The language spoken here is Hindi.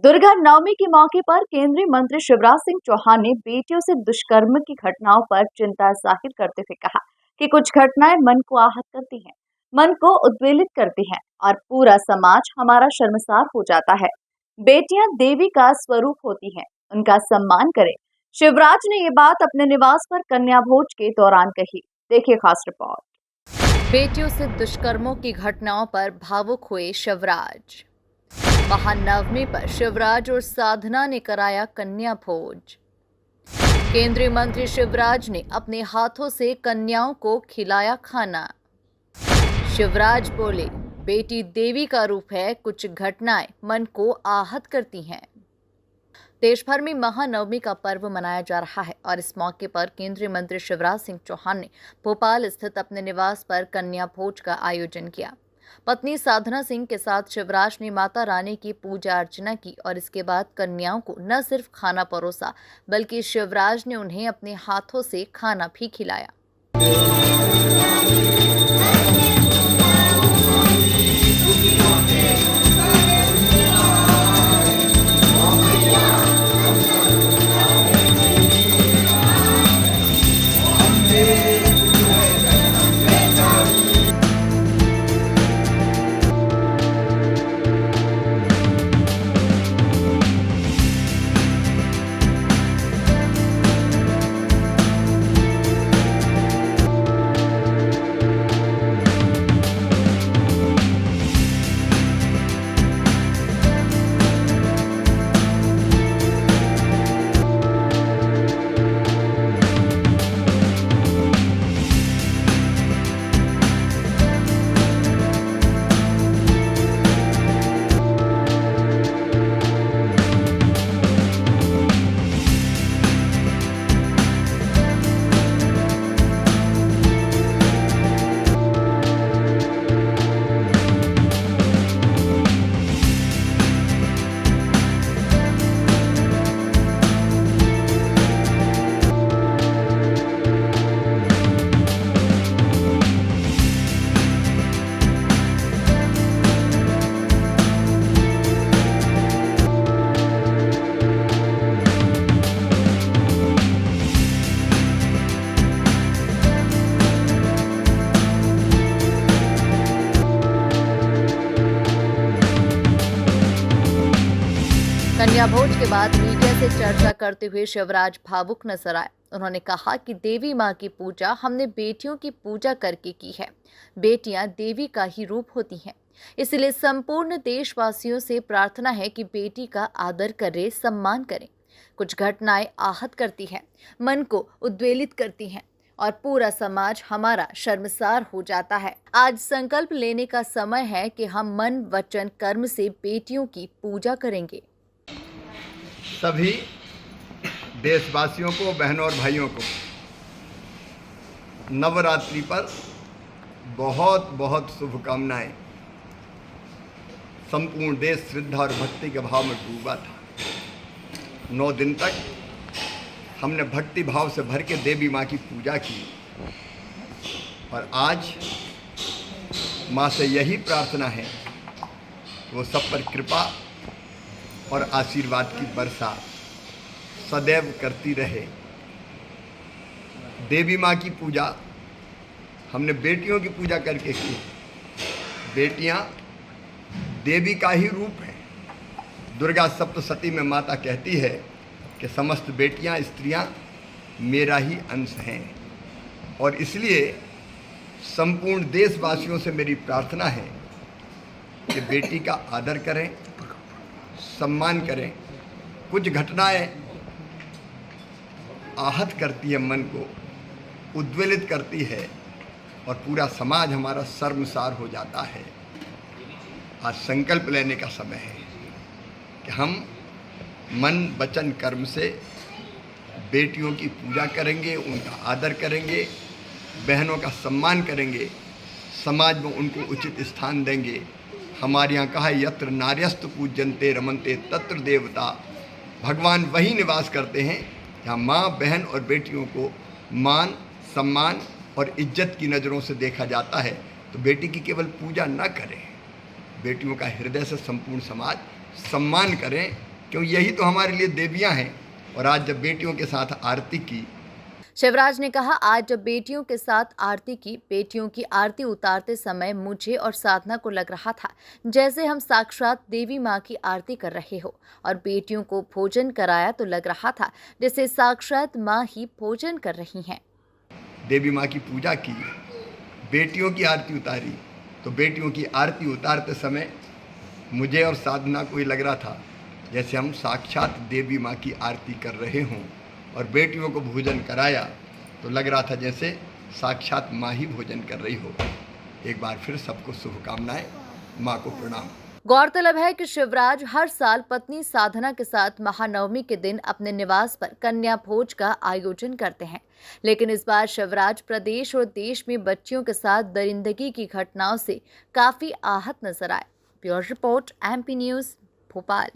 दुर्गा नवमी के मौके पर केंद्रीय मंत्री शिवराज सिंह चौहान ने बेटियों से दुष्कर्म की घटनाओं पर चिंता जाहिर करते हुए कहा कि कुछ घटनाएं मन को आहत करती हैं, मन को उद्वेलित करती हैं और पूरा समाज हमारा शर्मसार हो जाता है। बेटियां देवी का स्वरूप होती हैं, उनका सम्मान करें। शिवराज ने ये बात अपने निवास पर कन्या भोज के दौरान कही। देखिए खास रिपोर्ट। बेटियों से दुष्कर्मों की घटनाओं पर भावुक हुए शिवराज। महानवमी पर शिवराज और साधना ने कराया कन्या भोज। केंद्रीय मंत्री शिवराज ने अपने हाथों से कन्याओं को खिलाया खाना। शिवराज बोले, बेटी देवी का रूप है, कुछ घटनाएं मन को आहत करती हैं। देश भर में महानवमी का पर्व मनाया जा रहा है और इस मौके पर केंद्रीय मंत्री शिवराज सिंह चौहान ने भोपाल स्थित अपने निवास पर कन्या भोज का आयोजन किया। पत्नी साधना सिंह के साथ शिवराज ने माता रानी की पूजा अर्चना की और इसके बाद कन्याओं को न सिर्फ खाना परोसा बल्कि शिवराज ने उन्हें अपने हाथों से खाना भी खिलाया। कन्या भोज के बाद मीडिया से चर्चा करते हुए शिवराज भावुक नजर आए। उन्होंने कहा कि देवी माँ की पूजा हमने बेटियों की पूजा करके की है। बेटियां देवी का ही रूप होती हैं, इसलिए संपूर्ण देशवासियों से प्रार्थना है कि बेटी का आदर करें, सम्मान करें। कुछ घटनाएं आहत करती हैं, मन को उद्वेलित करती हैं और पूरा समाज हमारा शर्मसार हो जाता है। आज संकल्प लेने का समय है कि हम मन, वचन, कर्म से बेटियों की पूजा करेंगे। सभी देशवासियों को, बहनों और भाइयों को नवरात्रि पर बहुत बहुत शुभकामनाएं। संपूर्ण देश श्रद्धा और भक्ति के भाव में डूबा था। 9 दिन तक हमने भक्ति भाव से भर के देवी माँ की पूजा की और आज माँ से यही प्रार्थना है कि वो सब पर कृपा और आशीर्वाद की वर्षा सदैव करती रहे। देवी माँ की पूजा हमने बेटियों की पूजा करके की। बेटियाँ देवी का ही रूप है। दुर्गा सप्तशती में माता कहती है कि समस्त बेटियाँ, स्त्रियाँ मेरा ही अंश हैं और इसलिए संपूर्ण देशवासियों से मेरी प्रार्थना है कि बेटी का आदर करें, सम्मान करें। कुछ घटनाएं आहत करती है, मन को उद्वेलित करती है और पूरा समाज हमारा शर्मसार हो जाता है। आज संकल्प लेने का समय है कि हम मन, वचन, कर्म से बेटियों की पूजा करेंगे, उनका आदर करेंगे, बहनों का सम्मान करेंगे, समाज में उनको उचित स्थान देंगे। हमारे यहाँ कहा है, यत्र नार्यस्तु पूज्यन्ते रमन्ते तत्र देवता। भगवान वही निवास करते हैं जहाँ माँ, बहन और बेटियों को मान, सम्मान और इज्जत की नज़रों से देखा जाता है। तो बेटी की केवल पूजा न करें, बेटियों का हृदय से संपूर्ण समाज सम्मान करें, क्यों यही तो हमारे लिए देवियां हैं। और आज जब बेटियों के साथ आरती की, शिवराज ने कहा, आज जब बेटियों के साथ आरती की, बेटियों की आरती उतारते समय मुझे और साधना को लग रहा था जैसे हम साक्षात देवी माँ की आरती कर रहे हो, और बेटियों को भोजन कराया तो लग रहा था जैसे साक्षात माँ ही भोजन कर रही हैं। देवी माँ की पूजा की, बेटियों की आरती उतारी, तो बेटियों की आरती उतारते समय मुझे और साधना को ये लग रहा था जैसे हम साक्षात देवी माँ की आरती कर रहे हों। और बेटियों को भोजन कराया तो लग रहा था जैसे साक्षात माँ ही भोजन कर रही हो। एक बार फिर सबको शुभकामनाएं, माँ को प्रणाम। गौरतलब है कि शिवराज हर साल पत्नी साधना के साथ महानवमी के दिन अपने निवास पर कन्या भोज का आयोजन करते हैं, लेकिन इस बार शिवराज प्रदेश और देश में बच्चियों के साथ दरिंदगी की घटनाओं से काफी आहत नजर आए। Bureau report, MP news, Bhopal.